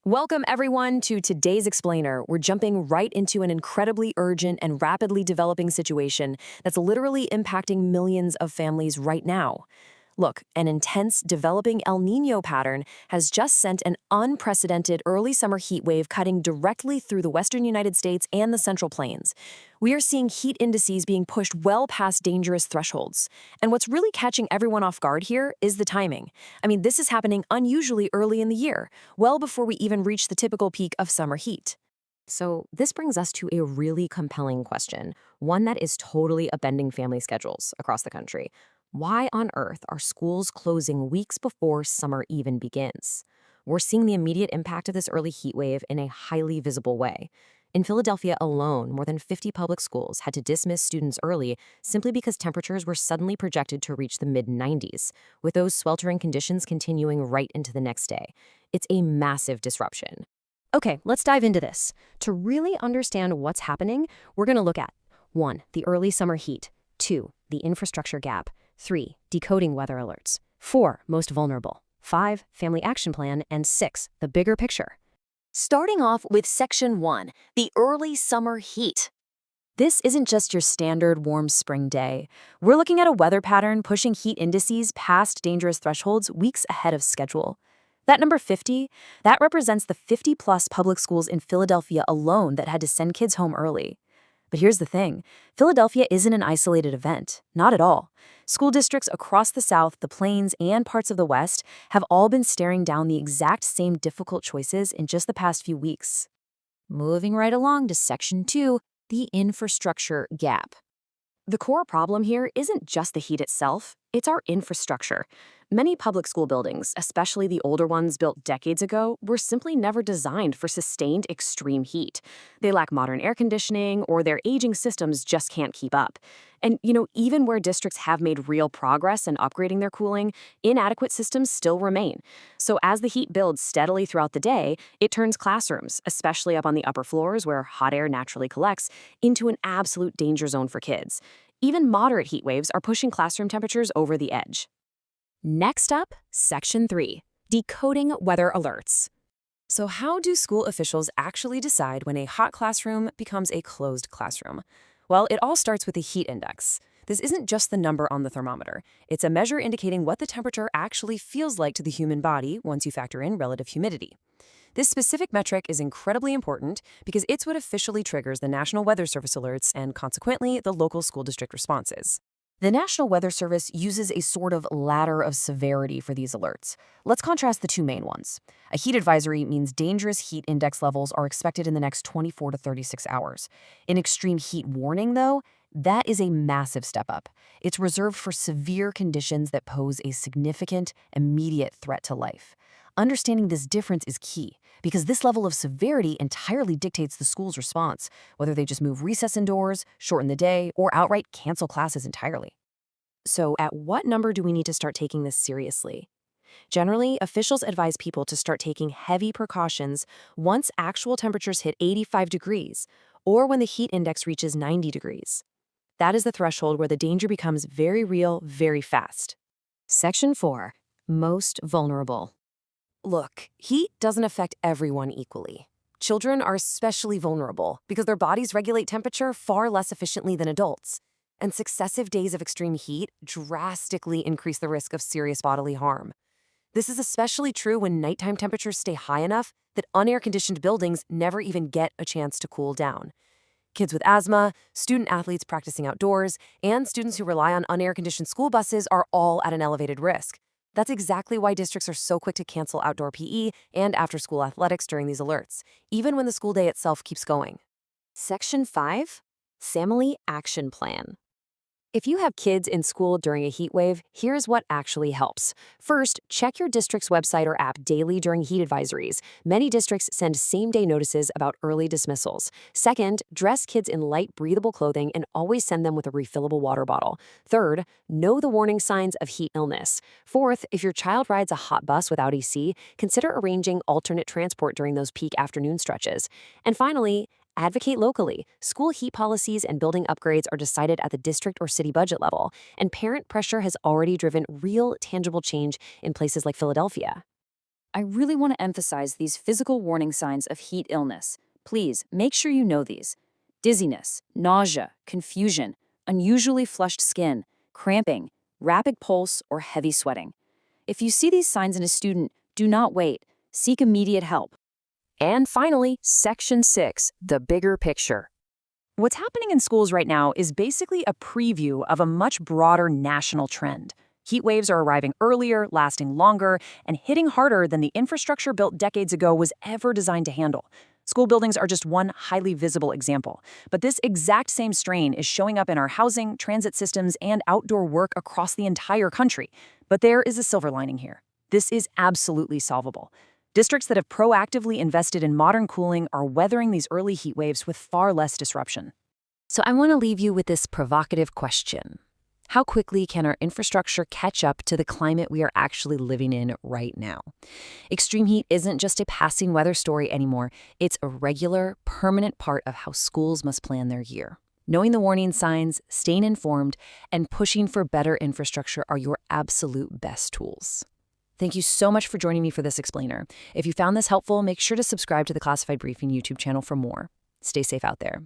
Welcome, everyone, to today's Explainer. We're jumping right into an incredibly urgent and rapidly developing situation that's literally impacting millions of families right now. Look, an intense developing El Nino pattern has just sent an unprecedented early summer heat wave cutting directly through the western United States and the Central Plains. We are seeing heat indices being pushed well past dangerous thresholds. And what's really catching everyone off guard here is the timing. This is happening unusually early in the year, well before we even reach the typical peak of summer heat. So, this brings us to a really compelling question, one that is totally upending family schedules across the country. Why on earth are schools closing weeks before summer even begins? We're seeing the immediate impact of this early heat wave in a highly visible way. In Philadelphia alone, more than 50 public schools had to dismiss students early simply because temperatures were suddenly projected to reach the mid-90s, with those sweltering conditions continuing right into the next day. It's a massive disruption. Okay, let's dive into this. To really understand what's happening, we're going to look at 1. The early summer heat, 2. The infrastructure gap, 3. Decoding weather alerts, 4. Most vulnerable, 5. Family action plan, and 6. The bigger picture. Starting off with Section 1, the early summer heat. This isn't just your standard warm spring day. We're looking at a weather pattern pushing heat indices past dangerous thresholds weeks ahead of schedule. That number 50, that represents the 50-plus public schools in Philadelphia alone that had to send kids home early. But here's the thing, Philadelphia isn't an isolated event, not at all. School districts across the South, the Plains, and parts of the West have all been staring down the exact same difficult choices in just the past few weeks. Moving right along to Section 2, the infrastructure gap. The core problem here isn't just the heat itself, it's our infrastructure. Many public school buildings, especially the older ones built decades ago, were simply never designed for sustained extreme heat. They lack modern air conditioning, or their aging systems just can't keep up. And, even where districts have made real progress in upgrading their cooling, inadequate systems still remain. So as the heat builds steadily throughout the day, it turns classrooms, especially up on the upper floors where hot air naturally collects, into an absolute danger zone for kids. Even moderate heat waves are pushing classroom temperatures over the edge. Next up, Section 3, decoding weather alerts. So how do school officials actually decide when a hot classroom becomes a closed classroom? Well, it all starts with the heat index. This isn't just the number on the thermometer. It's a measure indicating what the temperature actually feels like to the human body once you factor in relative humidity. This specific metric is incredibly important because it's what officially triggers the National Weather Service alerts and, consequently, the local school district responses. The National Weather Service uses a sort of ladder of severity for these alerts. Let's contrast the two main ones. A heat advisory means dangerous heat index levels are expected in the next 24 to 36 hours. An extreme heat warning, though, that is a massive step up. It's reserved for severe conditions that pose a significant, immediate threat to life. Understanding this difference is key, because this level of severity entirely dictates the school's response, whether they just move recess indoors, shorten the day, or outright cancel classes entirely. So at what number do we need to start taking this seriously? Generally, officials advise people to start taking heavy precautions once actual temperatures hit 85 degrees, or when the heat index reaches 90 degrees. That is the threshold where the danger becomes very real, very fast. Section 4, most vulnerable. Look, heat doesn't affect everyone equally. Children are especially vulnerable because their bodies regulate temperature far less efficiently than adults, and successive days of extreme heat drastically increase the risk of serious bodily harm. This is especially true when nighttime temperatures stay high enough that unair-conditioned buildings never even get a chance to cool down. Kids with asthma, student athletes practicing outdoors, and students who rely on unair-conditioned school buses are all at an elevated risk. That's exactly why districts are so quick to cancel outdoor PE and after-school athletics during these alerts, even when the school day itself keeps going. Section 5, Family Action Plan. If you have kids in school during a heat wave, here's what actually helps. First, check your district's website or app daily during heat advisories. Many districts send same-day notices about early dismissals. Second, dress kids in light, breathable clothing and always send them with a refillable water bottle. Third, know the warning signs of heat illness. Fourth, if your child rides a hot bus without AC, consider arranging alternate transport during those peak afternoon stretches. And finally, advocate locally. School heat policies and building upgrades are decided at the district or city budget level, and parent pressure has already driven real, tangible change in places like Philadelphia. I really want to emphasize these physical warning signs of heat illness. Please make sure you know these: dizziness, nausea, confusion, unusually flushed skin, cramping, rapid pulse, or heavy sweating. If you see these signs in a student, do not wait. Seek immediate help. And finally, Section 6, the bigger picture. What's happening in schools right now is basically a preview of a much broader national trend. Heat waves are arriving earlier, lasting longer, and hitting harder than the infrastructure built decades ago was ever designed to handle. School buildings are just one highly visible example, but this exact same strain is showing up in our housing, transit systems, and outdoor work across the entire country. But there is a silver lining here. This is absolutely solvable. Districts that have proactively invested in modern cooling are weathering these early heat waves with far less disruption. So I want to leave you with this provocative question. How quickly can our infrastructure catch up to the climate we are actually living in right now? Extreme heat isn't just a passing weather story anymore. It's a regular, permanent part of how schools must plan their year. Knowing the warning signs, staying informed, and pushing for better infrastructure are your absolute best tools. Thank you so much for joining me for this explainer. If you found this helpful, make sure to subscribe to the Classified Briefing YouTube channel for more. Stay safe out there.